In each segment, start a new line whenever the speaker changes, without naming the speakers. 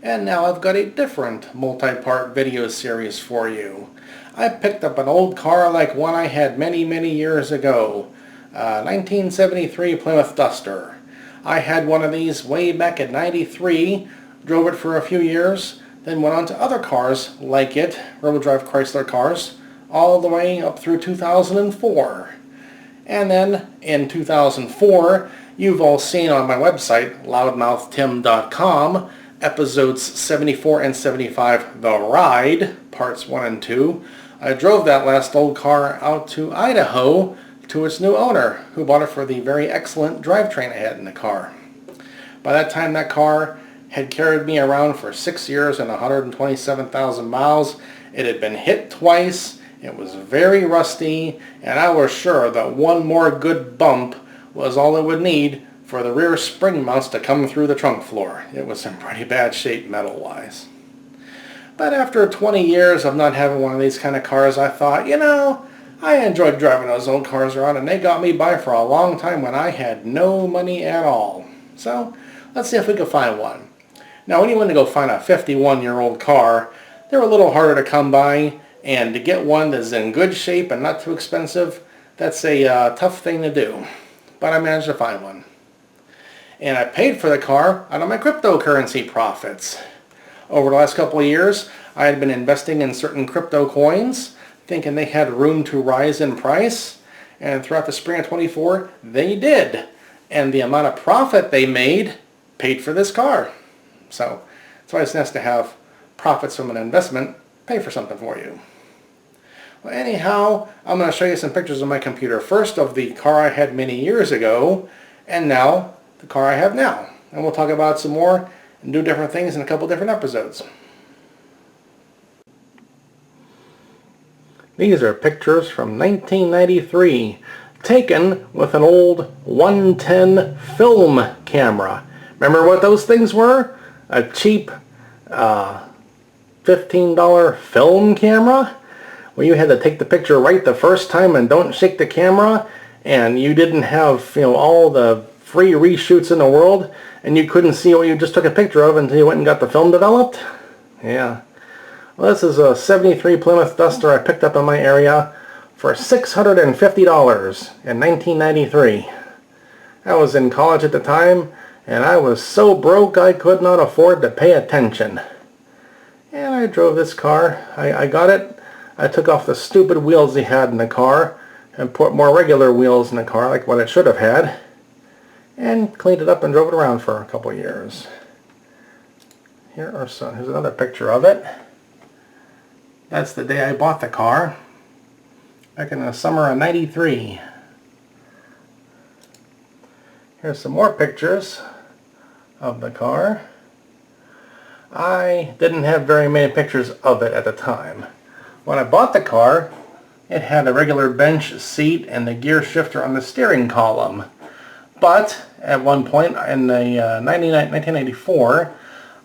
and now I've got a different multi-part video series for you. I picked up an old car like one I had many years ago, 1973 Plymouth Duster. I had one of these way back in '93, drove it for a few years, then went on to other cars like it, rear-wheel drive Chrysler cars, all the way up through 2004. And then in 2004, you've all seen on my website, loudmouthtim.com, episodes 74 and 75, The Ride, parts 1 and 2. I drove that last old car out to Idaho to its new owner, who bought it for the very excellent drivetrain I had in the car. By that time, that car had carried me around for 6 years and 127,000 miles. It had been hit twice. It was very rusty, and I was sure that one more good bump was all it would need for the rear spring mounts to come through the trunk floor. It was in pretty bad shape metal-wise. But after 20 years of not having one of these kind of cars, I thought, you know, I enjoyed driving those old cars around, and they got me by for a long time when I had no money at all. So let's see if we can find one. Now, when you want to go find a 51-year-old car, they're a little harder to come by. And to get one that's in good shape and not too expensive, that's a tough thing to do. But I managed to find one. And I paid for the car out of my cryptocurrency profits. Over the last couple of years, I had been investing in certain crypto coins, thinking they had room to rise in price. And throughout the spring of 24, they did. And the amount of profit they made paid for this car. So it's always nice to have profits from an investment pay for something for you. Well, anyhow, I'm going to show you some pictures on my computer. First of the car I had many years ago, and now the car I have now. And we'll talk about some more and do different things in a couple different episodes. These are pictures from 1993, taken with an old 110 film camera. Remember what those things were? A cheap $15 film camera, where you had to take the picture right the first time and don't shake the camera, and you didn't have, you know, all the free reshoots in the world, and you couldn't see what you just took a picture of until you went and got the film developed. Yeah. Well, this is a '73 Plymouth Duster I picked up in my area for $650 in 1993. I was in college at the time, and I was so broke I could not afford to pay attention. And I drove this car. I got it. I took off the stupid wheels they had in the car and put more regular wheels in the car, like what it should have had, and cleaned it up and drove it around for a couple years. Here's another picture of it. That's the day I bought the car, back in the summer of '93. Here's some more pictures of the car. I didn't have very many pictures of it at the time. When I bought the car, it had a regular bench seat and the gear shifter on the steering column. But at one point in the 1994,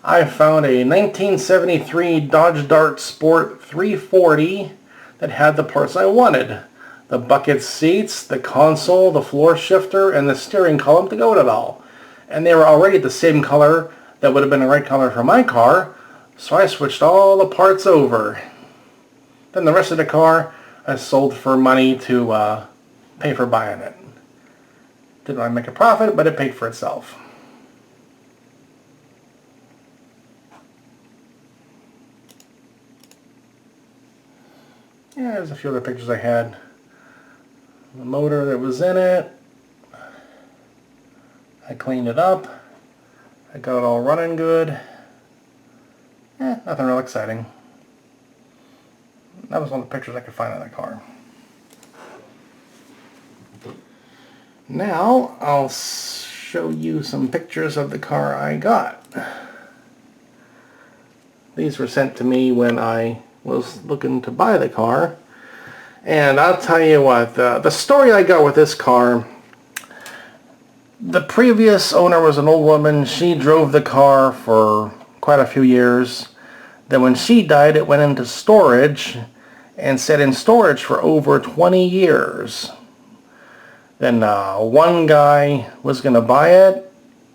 I found a 1973 Dodge Dart Sport 340 that had the parts I wanted. The bucket seats, the console, the floor shifter, and the steering column to go with it all. And they were already the same color that would have been the right color for my car, so I switched all the parts over. Then the rest of the car I sold for money to pay for buying it. Didn't really make a profit, but it paid for itself. Yeah, there's a few other pictures I had. The motor that was in it. I cleaned it up. I got it all running good. Nothing real exciting. That was one of the pictures I could find on the car. Now I'll show you some pictures of the car I got. These were sent to me when I was looking to buy the car. And I'll tell you what, the story I got with this car, the previous owner was an old woman. She drove the car for quite a few years. Then when she died, it went into storage and sat in storage for over 20 years. Then one guy was going to buy it,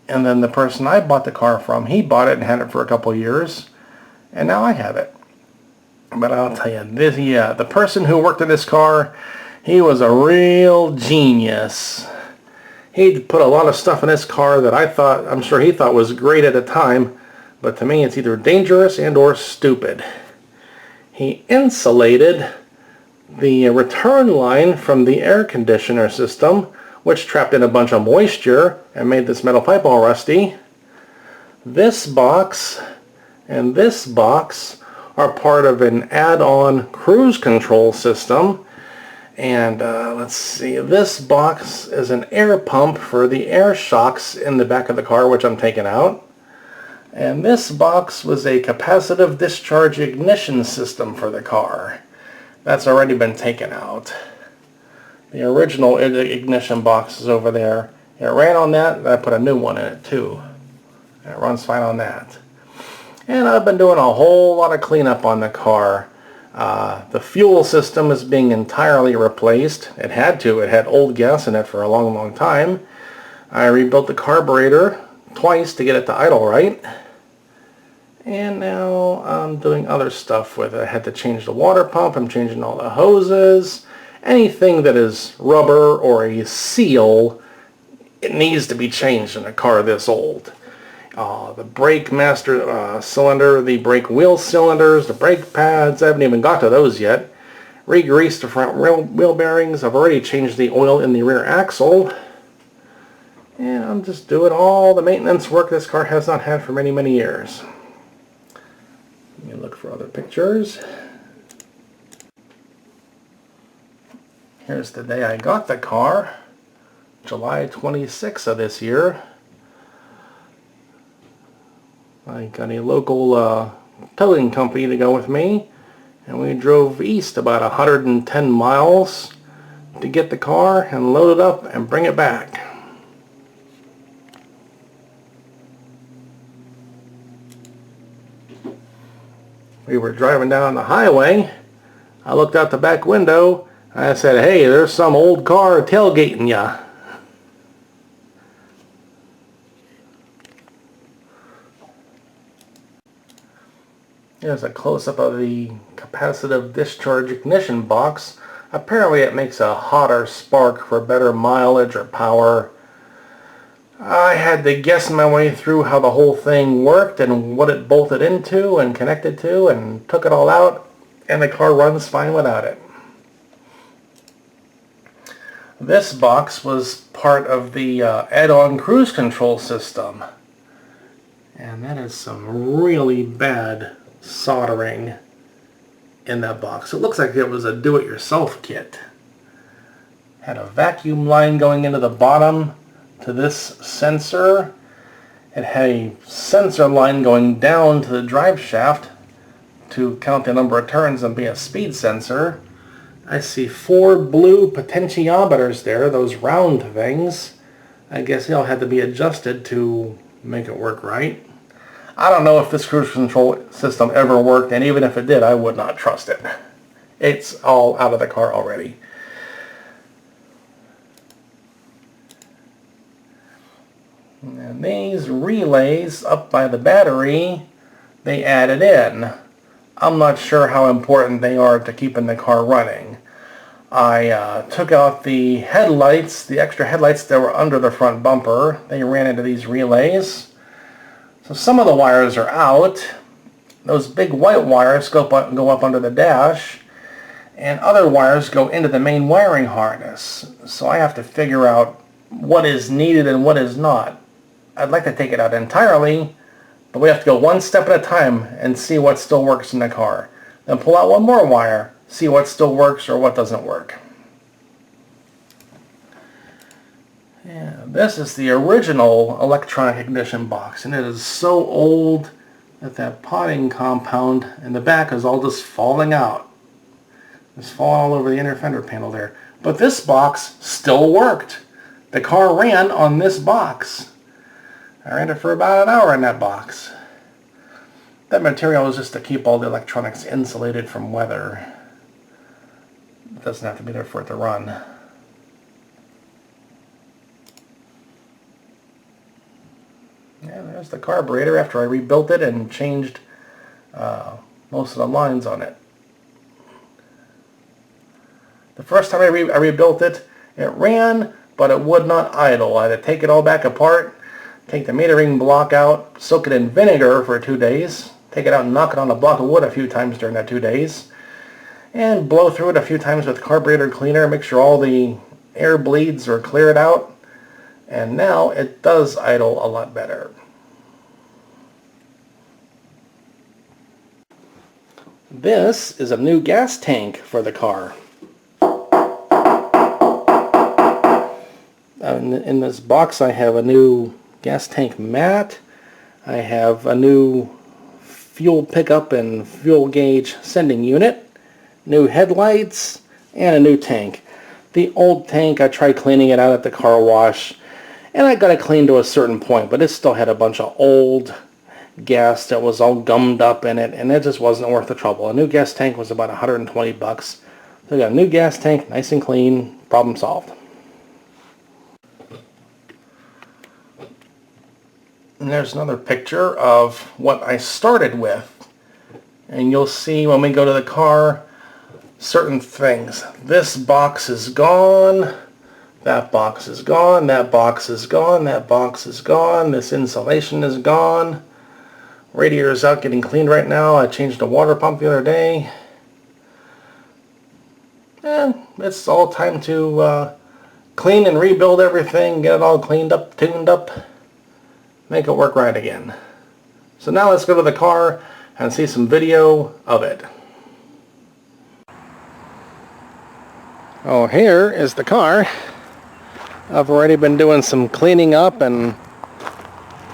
And then the person I bought the car from, he bought it and had it for a couple years, and now I have it. But I'll tell you, the person who worked in this car, he was a real genius. He put a lot of stuff in this car that I'm sure he thought was great at the time, but to me it's either dangerous and or stupid. He insulated the return line from the air conditioner system, which trapped in a bunch of moisture and made this metal pipe all rusty. This box and this box are part of an add-on cruise control system. And let's see, this box is an air pump for the air shocks in the back of the car, which I'm taking out. And this box was a capacitive discharge ignition system for the car. That's already been taken out. The original ignition box is over there. It ran on that, and I put a new one in it too. It runs fine on that. And I've been doing a whole lot of cleanup on the car. The fuel system is being entirely replaced. It had to. It had old gas in it for a long, long time. I rebuilt the carburetor twice to get it to idle right. And now I'm doing other stuff with it. I had to change the water pump. I'm changing all the hoses. Anything that is rubber or a seal, it needs to be changed in a car this old. The brake master cylinder, the brake wheel cylinders, the brake pads, I haven't even got to those yet. Re-greased the front wheel bearings. I've already changed the oil in the rear axle. And I'm just doing all the maintenance work this car has not had for many, many years. Let me look for other pictures. Here's the day I got the car, July 26th of this year. I got a local towing company to go with me, and we drove east about 110 miles to get the car and load it up and bring it back. We were driving down the highway. I looked out the back window. I said, "Hey, there's some old car tailgating ya." Here's a close-up of the capacitive discharge ignition box. Apparently it makes a hotter spark for better mileage or power. I had to guess my way through how the whole thing worked and what it bolted into and connected to, and took it all out, and the car runs fine without it. This box was part of the add-on cruise control system, and that is some really bad soldering in that box. It looks like it was a do-it-yourself kit. Had a vacuum line going into the bottom to this sensor. It had a sensor line going down to the drive shaft to count the number of turns and be a speed sensor. I see 4 blue potentiometers there, those round things. I guess they all had to be adjusted to make it work right. I don't know if this cruise control system ever worked, and even if it did, I would not trust it. It's all out of the car already. And these relays up by the battery, they added in. I'm not sure how important they are to keeping the car running. I took out the headlights, the extra headlights that were under the front bumper. They ran into these relays. So some of the wires are out. Those big white wires go up under the dash, and other wires go into the main wiring harness. So I have to figure out what is needed and what is not. I'd like to take it out entirely, but we have to go one step at a time and see what still works in the car. Then pull out one more wire, see what still works or what doesn't work. Yeah, this is the original electronic ignition box, and it is so old that that potting compound in the back is all just falling out. It's falling all over the inner fender panel there. But this box still worked. The car ran on this box. I ran it for about an hour in that box. That material is just to keep all the electronics insulated from weather. It doesn't have to be there for it to run. Yeah, there's the carburetor after I rebuilt it and changed most of the lines on it. The first time I rebuilt it, it ran, but it would not idle. I had to take it all back apart, take the metering block out, soak it in vinegar for 2 days, take it out and knock it on a block of wood a few times during that 2 days, and blow through it a few times with carburetor cleaner, make sure all the air bleeds are cleared out, and now it does idle a lot better. This is a new gas tank for the car. In this box I have a new gas tank mat, I have a new fuel pickup and fuel gauge sending unit, new headlights, and a new tank. The old tank, I tried cleaning it out at the car wash, and I got it cleaned to a certain point, but it still had a bunch of old gas that was all gummed up in it, and it just wasn't worth the trouble. A new gas tank was about 120 bucks. So I got a new gas tank, nice and clean, problem solved. And there's another picture of what I started with. And you'll see when we go to the car, certain things. This box is gone, that box is gone, that box is gone, that box is gone, this insulation is gone. Radiator is out getting cleaned right now. I changed the water pump the other day. And it's all time to clean and rebuild everything, get it all cleaned up, tuned up, make it work right again. So now let's go to the car and see some video of it. Oh, here is the car. I've already been doing some cleaning up and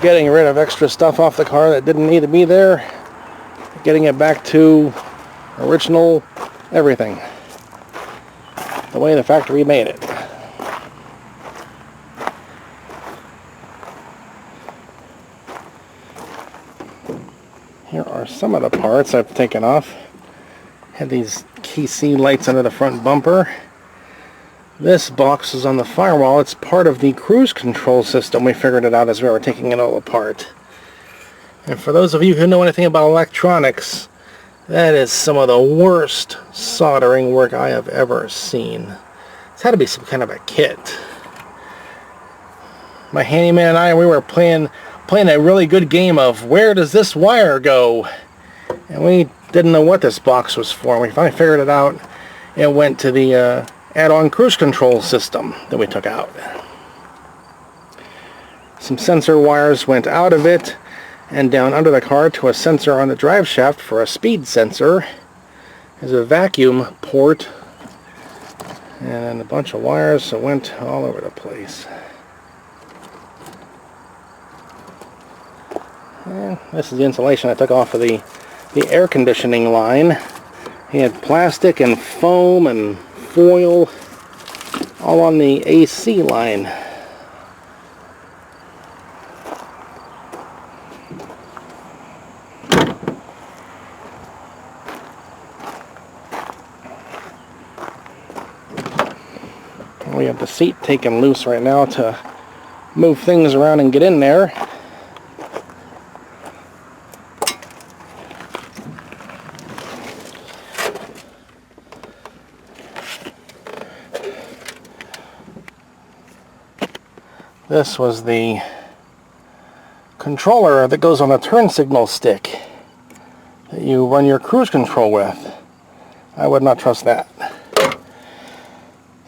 getting rid of extra stuff off the car that didn't need to be there, getting it back to original everything, the way the factory made it. Here are some of the parts I've taken off. Had these KC lights under the front bumper. This box is on the firewall. It's part of the cruise control system. We figured it out as we were taking it all apart. And for those of you who know anything about electronics, that is some of the worst soldering work I have ever seen. It's had to be some kind of a kit. My handyman and I, we were playing a really good game of where does this wire go? And we didn't know what this box was for. We finally figured it out. It went to the add-on cruise control system that we took out. Some sensor wires went out of it and down under the car to a sensor on the drive shaft for a speed sensor. There's a vacuum port and a bunch of wires that went all over the place. And this is the insulation I took off of the air conditioning line. He had plastic and foam and foil all on the AC line. We have the seat taken loose right now to move things around and get in there. This was the controller that goes on a turn signal stick that you run your cruise control with. I would not trust that.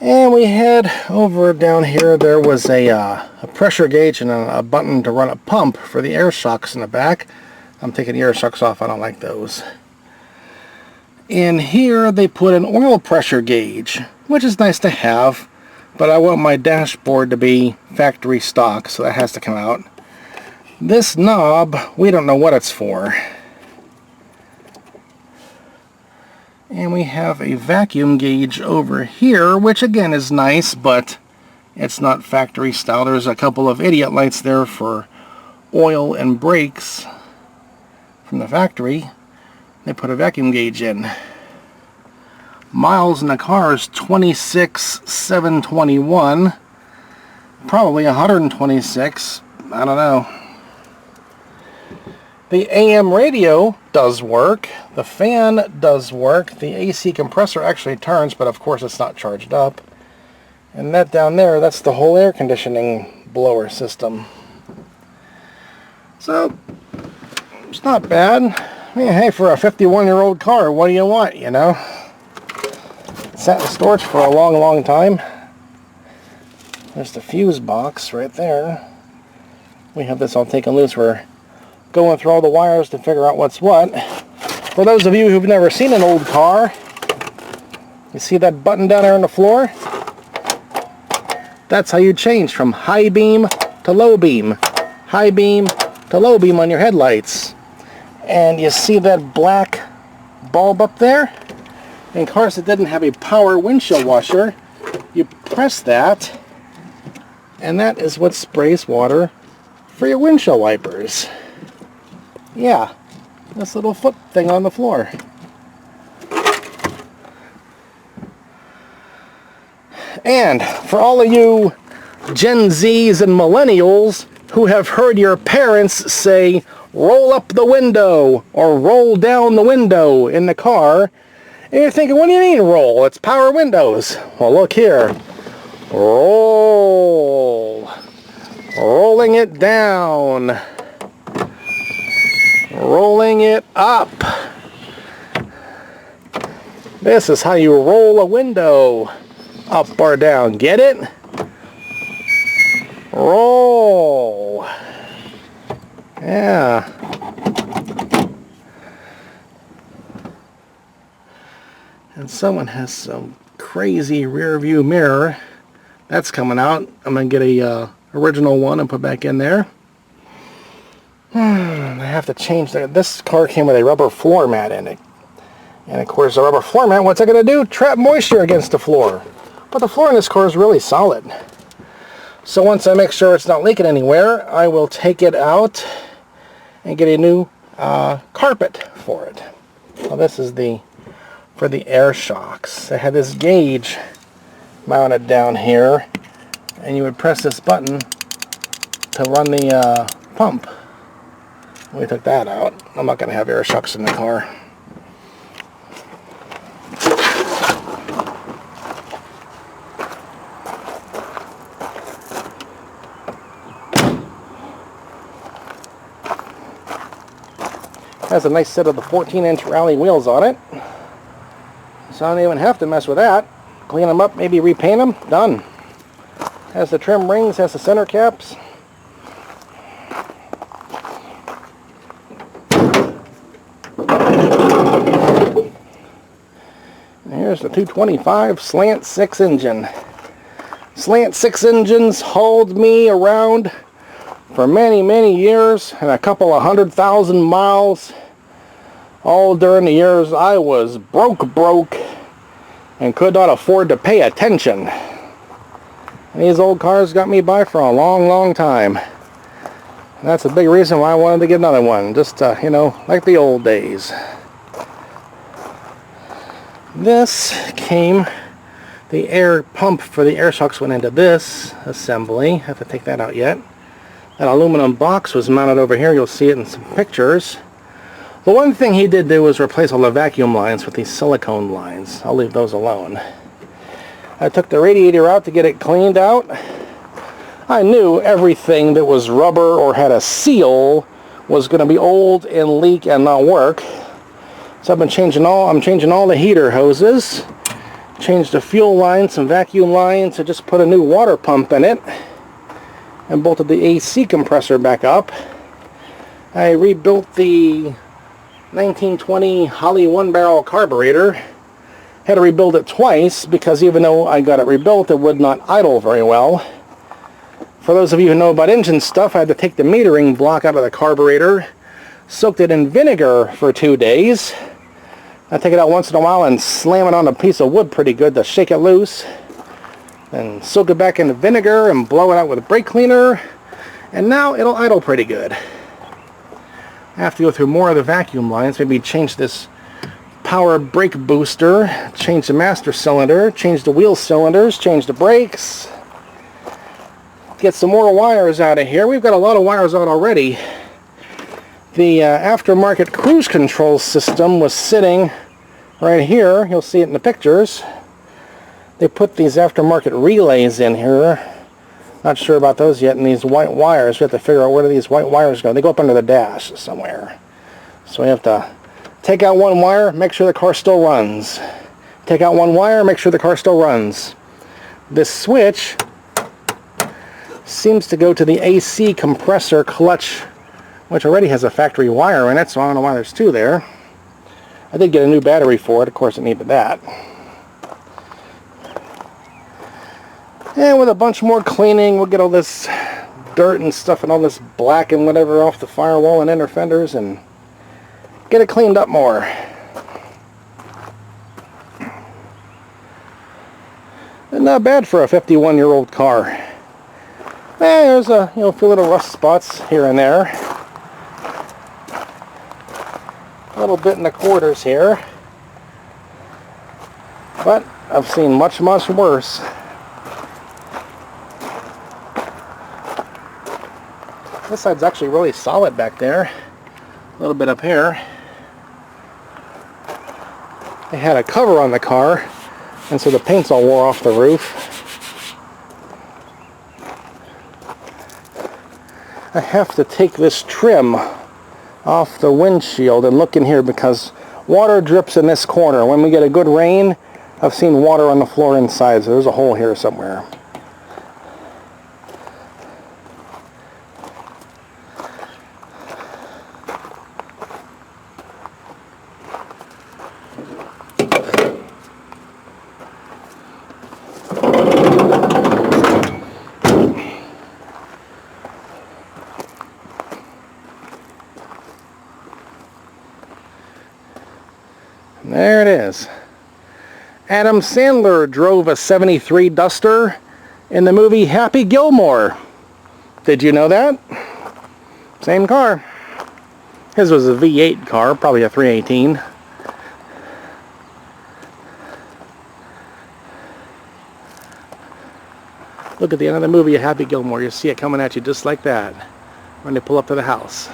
And we had over down here, there was a pressure gauge and a button to run a pump for the air shocks in the back. I'm taking the air shocks off, I don't like those. In here they put an oil pressure gauge, which is nice to have, but I want my dashboard to be factory stock, so that has to come out. This knob, we don't know what it's for. And we have a vacuum gauge over here, which again is nice, but it's not factory style. There's a couple of idiot lights there for oil and brakes from the factory. They put a vacuum gauge in. Miles in the car is 26,721. Probably 126. I don't know. The AM radio does work, the fan does work, the AC compressor actually turns, but of course it's not charged up. And that down there, that's the whole air conditioning blower system. So, it's not bad. I mean, hey, for a 51-year-old car, what do you want, you know? It sat in storage for a long, long time. There's the fuse box right there. We have this all taken loose. We're going through all the wires to figure out what's what. For those of you who've never seen an old car, you see that button down there on the floor? That's how you change from high beam to low beam. High beam to low beam on your headlights. And you see that black bulb up there? In cars that didn't have a power windshield washer, you press that, and that is what sprays water for your windshield wipers. Yeah, this little foot thing on the floor. And for all of you Gen Zs and millennials who have heard your parents say, roll up the window or roll down the window in the car, and you're thinking, what do you mean roll? It's power windows. Well, look here. Roll. Rolling it down. Rolling it up. This is how you roll a window. Up or down. Get it? Roll. Yeah. And someone has some crazy rear view mirror. That's coming out. I'm going to get a original one and put back in there. I have to change that. This car came with a rubber floor mat in it. And of course, the rubber floor mat, what's it going to do? Trap moisture against the floor. But the floor in this car is really solid. So once I make sure it's not leaking anywhere, I will take it out and get a new carpet for it. Well, this is for the air shocks. I had this gauge mounted down here, and you would press this button to run the pump. We took that out. I'm not going to have air shocks in the car. Has a nice set of the 14-inch rally wheels on it. So I don't even have to mess with that. Clean them up, maybe repaint them, done. Has the trim rings, has the center caps. And here's the 225 slant 6 engine. Slant 6 engines hauled me around for many, many years and a couple of 100,000 miles. All during the years I was broke and could not afford to pay attention. And these old cars got me by for a long, long time. And that's a big reason why I wanted to get another one. Just, you know, like the old days. This came, the air pump for the air shocks went into this assembly. Have to take that out yet. That aluminum box was mounted over here. You'll see it in some pictures. The one thing he did do was replace all the vacuum lines with these silicone lines. I'll leave those alone. I took the radiator out to get it cleaned out. I knew everything that was rubber or had a seal was going to be old and leak and not work. So I'm changing all the heater hoses. Changed the fuel lines, some vacuum lines. I just put a new water pump in it. And bolted the AC compressor back up. I rebuilt the 1920 Holley 1-barrel carburetor. Had to rebuild it twice because even though I got it rebuilt, it would not idle very well. For those of you who know about engine stuff, I had to take the metering block out of the carburetor, soaked it in vinegar for 2 days. I take it out once in a while and slam it on a piece of wood pretty good to shake it loose. Then soak it back into vinegar and blow it out with a brake cleaner. And now it'll idle pretty good. I have to go through more of the vacuum lines, maybe change this power brake booster, change the master cylinder, change the wheel cylinders, change the brakes, get some more wires out of here. We've got a lot of wires out already. The aftermarket cruise control system was sitting right here. You'll see it in the pictures. They put these aftermarket relays in here. Not sure about those yet. And these white wires, we have to figure out where do these white wires go. They go up under the dash somewhere. So we have to take out one wire, make sure the car still runs. Take out one wire, make sure the car still runs. This switch seems to go to the AC compressor clutch, which already has a factory wire in it, so I don't know why there's two there. I did get a new battery for it. Of course it needed that. And with a bunch more cleaning, we'll get all this dirt and stuff and all this black and whatever off the firewall and inner fenders and get it cleaned up more. And not bad for a 51-year-old car. There's a few little rust spots here and there. A little bit in the quarters here. But I've seen much, much worse. This side's actually really solid back there. A little bit up here. They had a cover on the car, and so the paint's all wore off the roof. I have to take this trim off the windshield and look in here because water drips in this corner. When we get a good rain, I've seen water on the floor inside, so there's a hole here somewhere. There it is. Adam Sandler drove a '73 Duster in the movie Happy Gilmore. Did you know that? Same car. His was a V8 car, probably a 318. Look at the end of the movie Happy Gilmore. You see it coming at you just like that when they pull up to the house.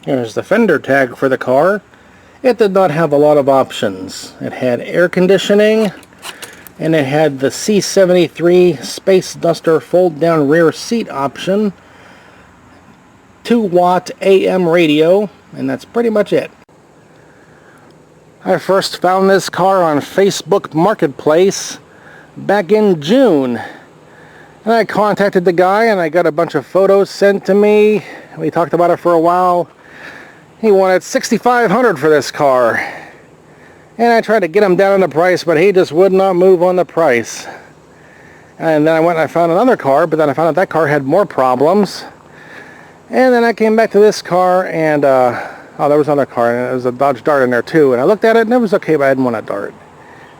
Here's the fender tag for the car. It did not have a lot of options. It had air conditioning, and it had the C73 Space Duster fold-down rear seat option, 2-watt AM radio, and that's pretty much it. I first found this car on Facebook Marketplace back in June. And I contacted the guy, and I got a bunch of photos sent to me. We talked about it for a while. He wanted $6,500 for this car. And I tried to get him down on the price, but he just would not move on the price. And then I went and I found another car, but then I found out that car had more problems. And then I came back to this car, and oh, there was another car, and there was a Dodge Dart in there too. And I looked at it, and it was okay, but I didn't want a Dart.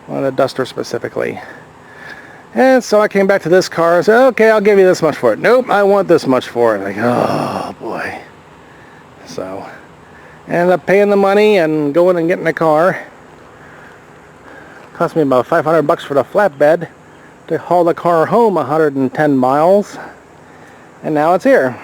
I wanted a Duster specifically. And so I came back to this car and said, okay, I'll give you this much for it. Nope, I want this much for it. Like, oh boy. So ended up paying the money and going and getting a car. Cost me about $500 for the flatbed to haul the car home 110 miles. And now it's here.